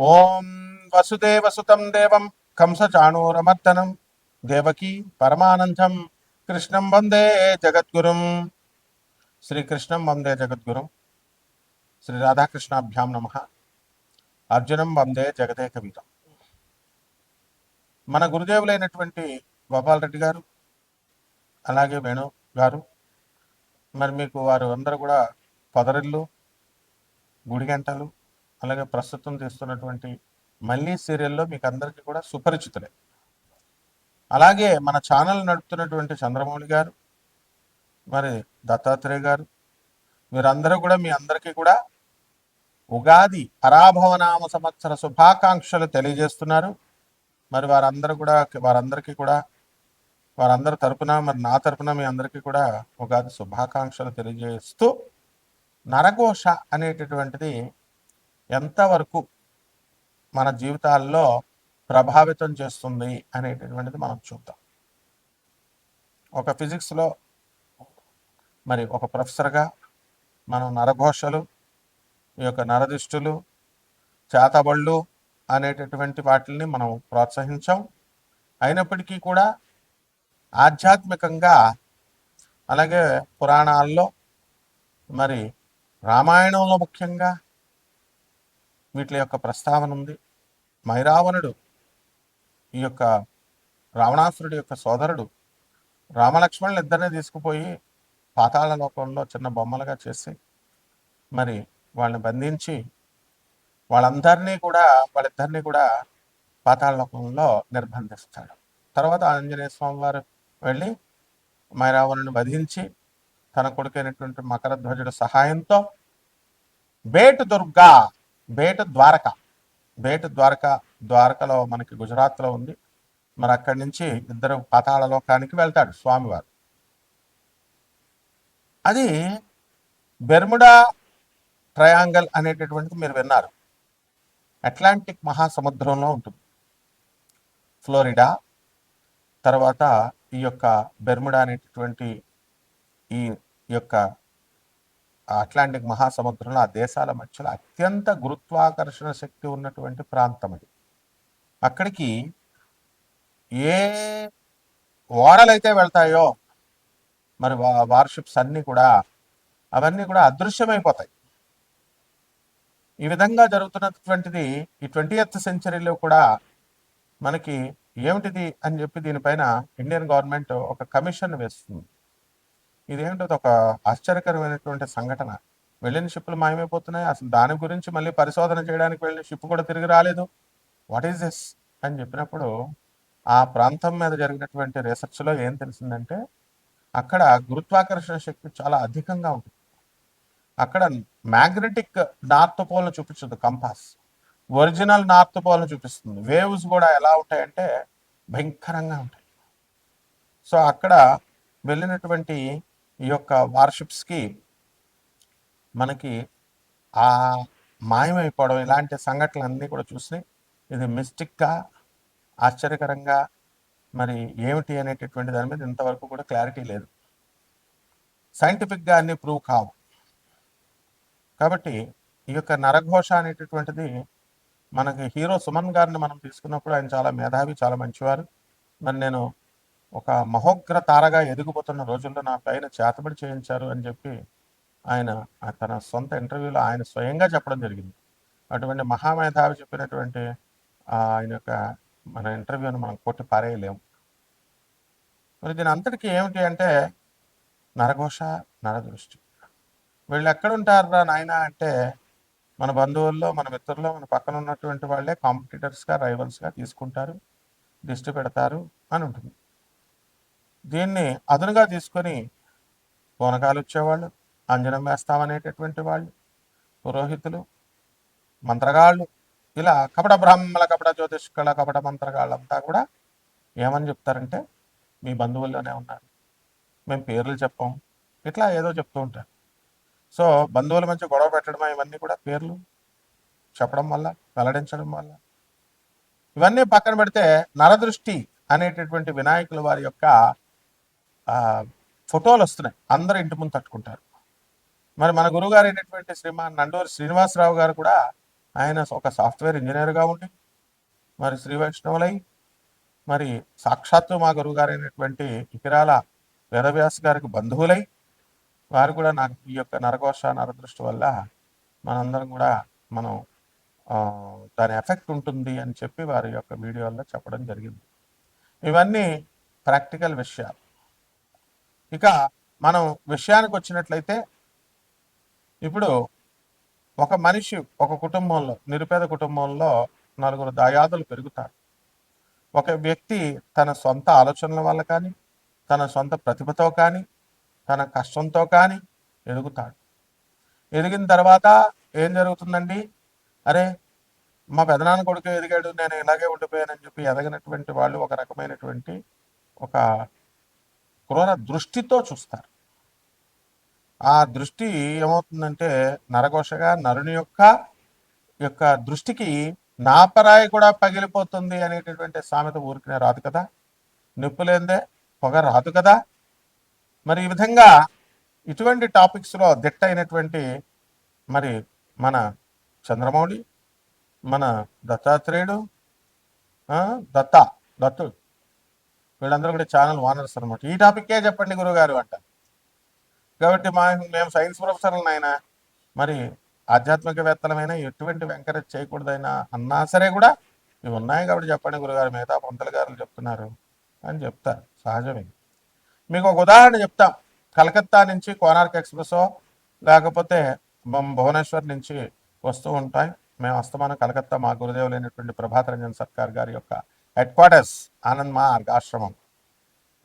ఓం వసుదేవసుతం దేవం కంసచాణూరమర్దనం దేవకీ పరమానందం కృష్ణం వందే జగద్గురుం. శ్రీకృష్ణం వందే జగద్గురుం. శ్రీ రాధాకృష్ణాభ్యాం నమ. అర్జునం వందే జగదేక వీరం. మన గురుదేవులైనటువంటి గోపాల్ రెడ్డి గారు, అలాగే వేణు గారు, మరి మీకు వారు అందరూ కూడా పొదరిల్లు, గుడిగంటలు, అలాగే ప్రస్తుతం తీస్తున్నటువంటి మళ్ళీ సీరియల్లో మీకు అందరికీ కూడా సుపరిచితులే. అలాగే మన ఛానల్ నడుపుతున్నటువంటి చంద్రమౌళి గారు, మరి దత్తాత్రేయ గారు, వీరందరూ కూడా మీ అందరికీ కూడా ఉగాది పరాభవనామ సంవత్సర శుభాకాంక్షలు తెలియజేస్తున్నారు. మరి వారందరికీ కూడా వారందరి తరపున, మరి నా తరపున మీ అందరికీ కూడా ఉగాది శుభాకాంక్షలు తెలియజేస్తూ, నరఘోష అనేటటువంటిది ఎంతవరకు మన జీవితాల్లో ప్రభావితం చేస్తుంది అనేటటువంటిది మనం చూద్దాం. ఒక ఫిజిక్స్లో మరి ఒక ప్రొఫెసర్గా మనం నరఘోషలు, ఈ యొక్క నరదిష్టులు, చేతబళ్ళు అనేటటువంటి వాటిని మనం ప్రోత్సహించాం. అయినప్పటికీ కూడా ఆధ్యాత్మికంగా, అలాగే పురాణాల్లో, మరి రామాయణంలో ముఖ్యంగా వీటి యొక్క ప్రస్తావన ఉంది. మైరావణుడు, ఈ యొక్క రావణాసురుడి యొక్క సోదరుడు, రామలక్ష్మణులు ఇద్దరిని తీసుకుపోయి పాతాళ లోకంలో చిన్న బొమ్మలుగా చేసి మరి వాళ్ళని బంధించి వాళ్ళిద్దరినీ కూడా పాతాళ లోకంలో నిర్బంధిస్తాడు. తర్వాత ఆంజనేయ స్వామి వారు వెళ్ళి మైరావణుని వధించి తన కొడుకైనటువంటి మకరధ్వజుడి సహాయంతో ద్వారకలో మనకి గుజరాత్లో ఉంది. మరి అక్కడి నుంచి ఇద్దరు పాతాళ లోకానికి వెళ్తాడు స్వామివారు. అది బెర్ముడా ట్రయాంగల్ అనేటటువంటిది మీరు విన్నారు. అట్లాంటిక్ మహాసముద్రంలో ఉంటుంది. ఫ్లోరిడా, తర్వాత ఈ యొక్క బెర్ముడా అనేటటువంటి ఈ యొక్క అట్లాంటిక్ మహాసముద్రంలో ఆ దేశాల మధ్యలో అత్యంత గురుత్వాకర్షణ శక్తి ఉన్నటువంటి ప్రాంతం అది. అక్కడికి ఏ ఓడలైతే వెళ్తాయో మరి వార్షిప్స్ అవన్నీ కూడా అదృశ్యమైపోతాయి. ఈ విధంగా జరుగుతున్నటువంటిది ఈ 20th సెంచరీలో కూడా మనకి ఏమిటిది అని చెప్పి దీనిపైన ఇండియన్ గవర్నమెంట్ ఒక కమిషన్ వేస్తుంది. ఇదేమిటో ఒక ఆశ్చర్యకరమైనటువంటి సంఘటన. వెళ్ళిన షిప్పులు మాయమైపోతున్నాయి. అసలు దాని గురించి మళ్ళీ పరిశోధన చేయడానికి వెళ్ళిన షిప్ కూడా తిరిగి రాలేదు. వాట్ ఈస్ దిస్ అని చెప్పినప్పుడు ఆ ప్రాంతం మీద జరిగినటువంటి రీసెర్చ్లో ఏం తెలిసిందంటే అక్కడ గురుత్వాకర్షణ శక్తి చాలా అధికంగా ఉంటుంది. అక్కడ మ్యాగ్నెటిక్ నార్త్ పోల్ను చూపించదు కంపాస్, ఒరిజినల్ నార్త్ పోల్ను చూపిస్తుంది. వేవ్స్ కూడా ఎలా ఉంటాయంటే భయంకరంగా ఉంటాయి. సో అక్కడ వెళ్ళినటువంటి ఈ యొక్క వార్షిప్స్కి మనకి ఆ మాయమైపోవడం, ఇలాంటి సంఘటనలన్నీ కూడా చూసి ఇది మిస్టిక్గా, ఆశ్చర్యకరంగా మరి ఏమిటి అనేటటువంటి దాని మీద ఇంతవరకు కూడా క్లారిటీ లేదు. సైంటిఫిక్గా అన్ని ప్రూవ్ కావు. కాబట్టి ఈ యొక్క నరఘోష అనేటటువంటిది మనకి హీరో సుమన్ గారిని మనం తీసుకున్నప్పుడు ఆయన చాలా మేధావి, చాలా మంచివారు. మరి నేను ఒక మహోగ్ర తారగా ఎదిగిపోతున్న రోజుల్లో నా పైన చేతబడి చేయించారు అని చెప్పి ఆయన తన సొంత ఇంటర్వ్యూలో ఆయన స్వయంగా చెప్పడం జరిగింది. అటువంటి మహామేధావి చెప్పినటువంటి ఆయన యొక్క మన ఇంటర్వ్యూని మనం కొట్టి పారేయలేము. మరి దీని అంతటికీ ఏమిటి అంటే నరఘోష, నరదృష్టి. వీళ్ళు ఎక్కడుంటారా నాయన అంటే మన బంధువుల్లో, మన మిత్రుల్లో, మన పక్కన ఉన్నటువంటి వాళ్ళే కాంపిటీటర్స్గా, రైవల్స్గా తీసుకుంటారు, దిష్టి పెడతారు అని ఉంటుంది. దీన్ని అదునుగా తీసుకొని పూనకాలు వచ్చేవాళ్ళు, అంజనం వేస్తామనేటటువంటి వాళ్ళు, పురోహితులు, మంత్రగాళ్ళు, ఇలా కపట బ్రాహ్మణ, కపట జ్యోతిష్కుల, కపట మంత్రగాళ్ళంతా కూడా ఏమని చెప్తారంటే మీ బంధువుల్లోనే ఉన్నారు, మేము పేర్లు చెప్పాం, ఇట్లా ఏదో చెప్తూ ఉంటారు. సో బంధువుల మధ్య గొడవ పెట్టడం, ఇవన్నీ కూడా పేర్లు చెప్పడం వల్ల, వెల్లడించడం వల్ల. ఇవన్నీ పక్కన పెడితే నరదృష్టి అనేటటువంటి వినాయకుల వారి యొక్క ఫోటోలు వస్తున్నాయి, అందరూ ఇంటి ముందు తట్టుకుంటారు. మరి మన గురువుగారు అయినటువంటి శ్రీమాన్ నండూరి శ్రీనివాసరావు గారు కూడా ఆయన ఒక సాఫ్ట్వేర్ ఇంజనీర్గా ఉండి మరి శ్రీ వైష్ణవులై మరి సాక్షాత్తు మా గురువు గారైనటువంటి ఇకిరాల వేదవ్యాస్ గారికి బంధువులై వారు కూడా నాకు ఈ యొక్క నరఘోష నరదృష్టి వల్ల మనందరం కూడా మనం దాని ఎఫెక్ట్ ఉంటుంది అని చెప్పి వారి యొక్క వీడియోల్లో చెప్పడం జరిగింది. ఇవన్నీ ప్రాక్టికల్ విషయాలు. ఇక మనం విషయానికి వచ్చినట్లయితే ఇప్పుడు ఒక మనిషి ఒక కుటుంబంలో నిరుపేద కుటుంబంలో నలుగురు దాయాదులు పెరుగుతారు. ఒక వ్యక్తి తన సొంత ఆలోచనల వల్ల కానీ తన సొంత ప్రతిభతో కానీ తన కష్టంతో కానీ ఎదుగుతాడు. ఎదిగిన తర్వాత ఏం జరుగుతుందండి? అరే మా పెదనాన్న కొడుకు ఎదిగాడు, నేను ఇలాగే ఉండిపోయానని చెప్పి ఎదగినటువంటి వాళ్ళు ఒక రకమైనటువంటి ఒక క్రూర దృష్టితో చూస్తారు. ఆ దృష్టి ఏమవుతుందంటే నరఘోషగా నరుని యొక్క దృష్టికి నాపరాయి కూడా పగిలిపోతుంది అనేటటువంటి సామెత ఊరికినే రాదు కదా, నిప్పులేందే పొగ రాదు కదా. మరి ఈ విధంగా ఇటువంటి టాపిక్స్లో దిట్ట అయినటువంటి మరి మన చంద్రమౌళి, మన దత్తాత్రేయుడు, దత్తుడు, వీళ్ళందరూ కూడా ఛానల్ ఓనర్స్ అనమాట. ఈ టాపిక్కే చెప్పండి గురువుగారు అంట. కాబట్టి మేము సైన్స్ ప్రొఫెసర్లను అయినా మరి ఆధ్యాత్మికవేత్తలమైనా ఎటువంటి ఎంకరేజ్ చేయకూడదైనా అన్నా సరే కూడా ఇవి ఉన్నాయి కాబట్టి చెప్పండి గురుగారు, మిగతా పంతులు గారు చెప్తున్నారు అని చెప్తారు, సహజమే. మీకు ఒక ఉదాహరణ చెప్తాం. కలకత్తా నుంచి కోనార్క్ ఎక్స్ప్రెస్ లేకపోతే భువనేశ్వర్ నుంచి వస్తూ ఉంటాయి. మేము అస్తమానం కలకత్తా మా గురుదేవులైనటువంటి ప్రభాత్ రంజన్ సర్కార్ గారి యొక్క హెడ్ క్వార్టర్స్ ఆనంద్ మార్గ్ ఆశ్రమం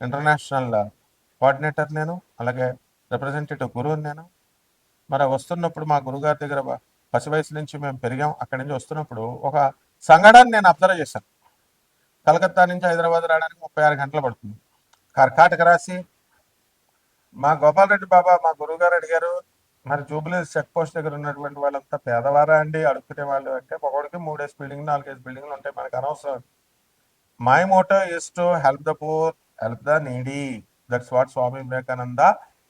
ఇంటర్నేషనల్ కోఆర్డినేటర్ నేను, అలాగే రిప్రజెంటేటివ్ గురువు నేను. మరి వస్తున్నప్పుడు మా గురుగారి దగ్గర పసి వయసు నుంచి మేము పెరిగాం. అక్కడి నుంచి వస్తున్నప్పుడు ఒక సంఘటన నేను అబ్జర్వ్ చేశాను. కలకత్తా నుంచి హైదరాబాద్ రావడానికి 36 గంటలు పడుతుంది. కర్కాటక రాశి. మా గోపాలరెడ్డి బాబా మా గురువుగారు అడిగారు, మరి జూబ్లీస్ చెక్ పోస్ట్ దగ్గర ఉన్నటువంటి వాళ్ళంతా పేదవారా అండి అడుక్కునే వాళ్ళు అంటే, ఒకడికి 3 బిల్డింగ్ 4 బిల్డింగ్లు ఉంటాయి, మనకు అనవసరం. My motto is to help the poor, help the needy. That's what Swami Vivekananda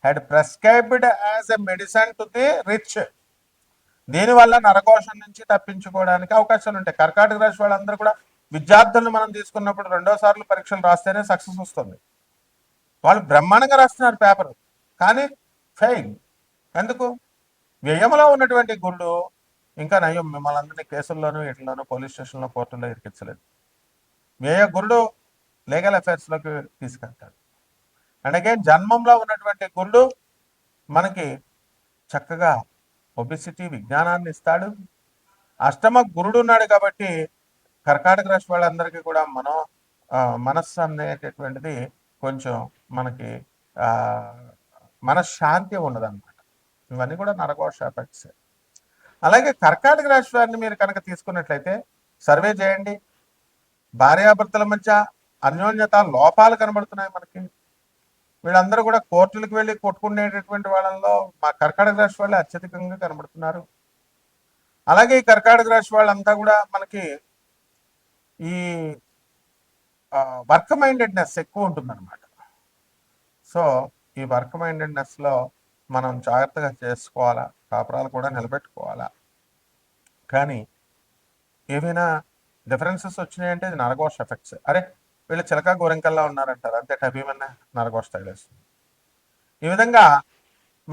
had prescribed as a medicine to the rich. దీనివల్ల నరకోశం నుంచి తప్పించుకోవడానికి అవకాశాలు ఉంటాయి. కర్కాటక రాశి వాళ్ళందరూ కూడా విద్యార్థులను మనం తీసుకున్నప్పుడు 2వ సార్లు పరీక్షలు రాస్తేనే సక్సెస్ వస్తుంది. వాళ్ళు బ్రహ్మాండంగా రాస్తున్నారు పేపర్, కానీ ఫెయిల్. ఎందుకు? వ్యయంలో ఉన్నటువంటి గుళ్ళు ఇంకా నయం మిమ్మల్ని అందరినీ కేసుల్లోనూ ఇట్లలోనూ పోలీస్ స్టేషన్లో కోర్టులో ఇరికించలేదు. వ్యయ గురుడు లీగల్ అఫైర్స్లోకి తీసుకెళ్తాడు. అండ్ అగైన్ జన్మంలో ఉన్నటువంటి గురుడు మనకి చక్కగా ఒబిసిటీ విజ్ఞానాన్ని ఇస్తాడు. అష్టమ గురుడు ఉన్నాడు కాబట్టి కర్కాటక రాశి వాళ్ళందరికీ కూడా మనస్సు అనేటటువంటిది కొంచెం మనకి మనశ్శాంతి ఉండదు అనమాట. ఇవన్నీ కూడా నరఘోష ఎఫెక్ట్స్. అలాగే కర్కాటక రాశి వారిని మీరు కనుక తీసుకున్నట్లయితే సర్వే చేయండి, భార్యాభర్తల మధ్య అన్యోన్యత లోపాలు కనబడుతున్నాయి మనకి. వీళ్ళందరూ కూడా కోర్టులకు వెళ్ళి కొట్టుకునేటటువంటి వాళ్ళలో మా కర్కాటక రాశి వాళ్ళే అత్యధికంగా కనబడుతున్నారు. అలాగే ఈ కర్కాటక రాశి వాళ్ళంతా కూడా మనకి ఈ వర్క్ మైండెడ్నెస్ ఎక్కువ ఉంటుందన్నమాట. సో ఈ వర్క్ మైండెడ్నెస్లో మనం జాగ్రత్తగా చేసుకోవాలా, కాపురాలు కూడా నిలబెట్టుకోవాలా. కానీ ఏమైనా డిఫరెన్సెస్ వచ్చినాయంటే ఇది నరఘోష ఎఫెక్ట్స్. అరే వీళ్ళు చిలక గోరింకల్లా ఉన్నారంటారు, అంతే టబీమన్నా నరఘోష తగిలేస్తుంది. ఈ విధంగా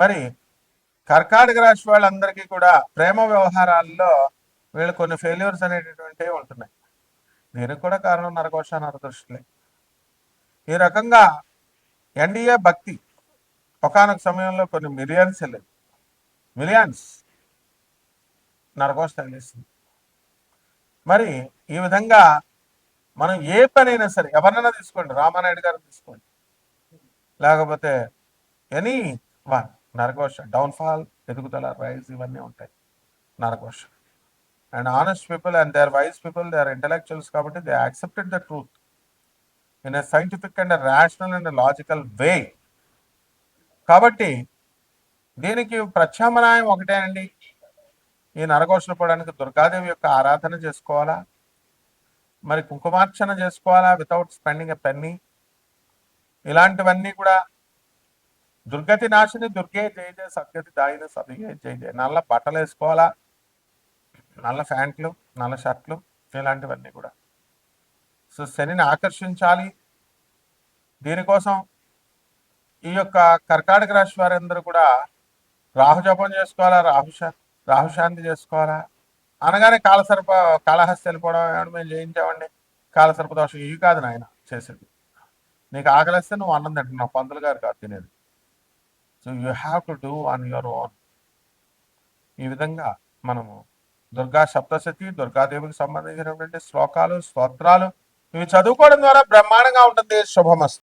మరి కర్కాటక రాశి వాళ్ళందరికీ కూడా ప్రేమ వ్యవహారాల్లో వీళ్ళు కొన్ని ఫెయిల్యూర్స్ అనేటటువంటివి ఉంటున్నాయి. దీనికి కూడా కారణం నరఘోష నరదృష్టిలే. ఈ రకంగా ఎన్డీఏ భక్తి ఒకానొక సమయంలో కొన్ని మిలియన్స్ నరఘోష తగిలేస్తుంది. మరి ఈ విధంగా మనం ఏ పనైనా సరే ఎవరినైనా తీసుకోండి, రామానాయుడు గారిని తీసుకోండి, లేకపోతే ఎనీ వన్, నరఘోష డౌన్ఫాల్, ఎదుగుదల, రైజ్ ఇవన్నీ ఉంటాయి నరఘోష. And honest people and they are wise people, they are intellectuals కాబట్టి they accepted the truth in a scientific and rational and logical way. కాబట్టి దీనికి ప్రత్యామ్నాయం ఒకటేనండి, ఈ నరఘోషలు పోవడానికి దుర్గాదేవి యొక్క ఆరాధన చేసుకోవాలా, మరి కుంకుమార్చన చేసుకోవాలా వితౌట్ స్పెండింగ్ ఎ పెన్నీ. ఇలాంటివన్నీ కూడా దుర్గతి నాశిని దుర్గే జయ జయ, సద్గతి దాయిని సదిగే జయ జయ. నల్ల బట్టలు వేసుకోవాలా, నల్ల ప్యాంట్లు, నల్ల షర్ట్లు, ఇలాంటివన్నీ కూడా. సో శనిని ఆకర్షించాలి. దీనికోసం ఈ యొక్క కర్కాటక రాశి వారందరూ కూడా రాహు జపం చేసుకోవాలా, రాహుశాంతి చేసుకోవాలా. అనగానే కాళహస్తి వెళ్ళిపోవడం, ఏమన్నా మేము చేయించామండి కాలసర్ప దోషం, ఇవి కాదు నాయన చేసేది. నీకు ఆకలిస్తే నువ్వు అన్నం తింటున్నావు, పంతులు గారు కాదు తినేది. So you have to do on your own. ఈ విధంగా మనము దుర్గా సప్తశతి, దుర్గాదేవికి సంబంధించినటువంటి శ్లోకాలు, స్తోత్రాలు ఇవి చదువుకోవడం ద్వారా బ్రహ్మాండంగా ఉంటుంది. శుభమస్తు.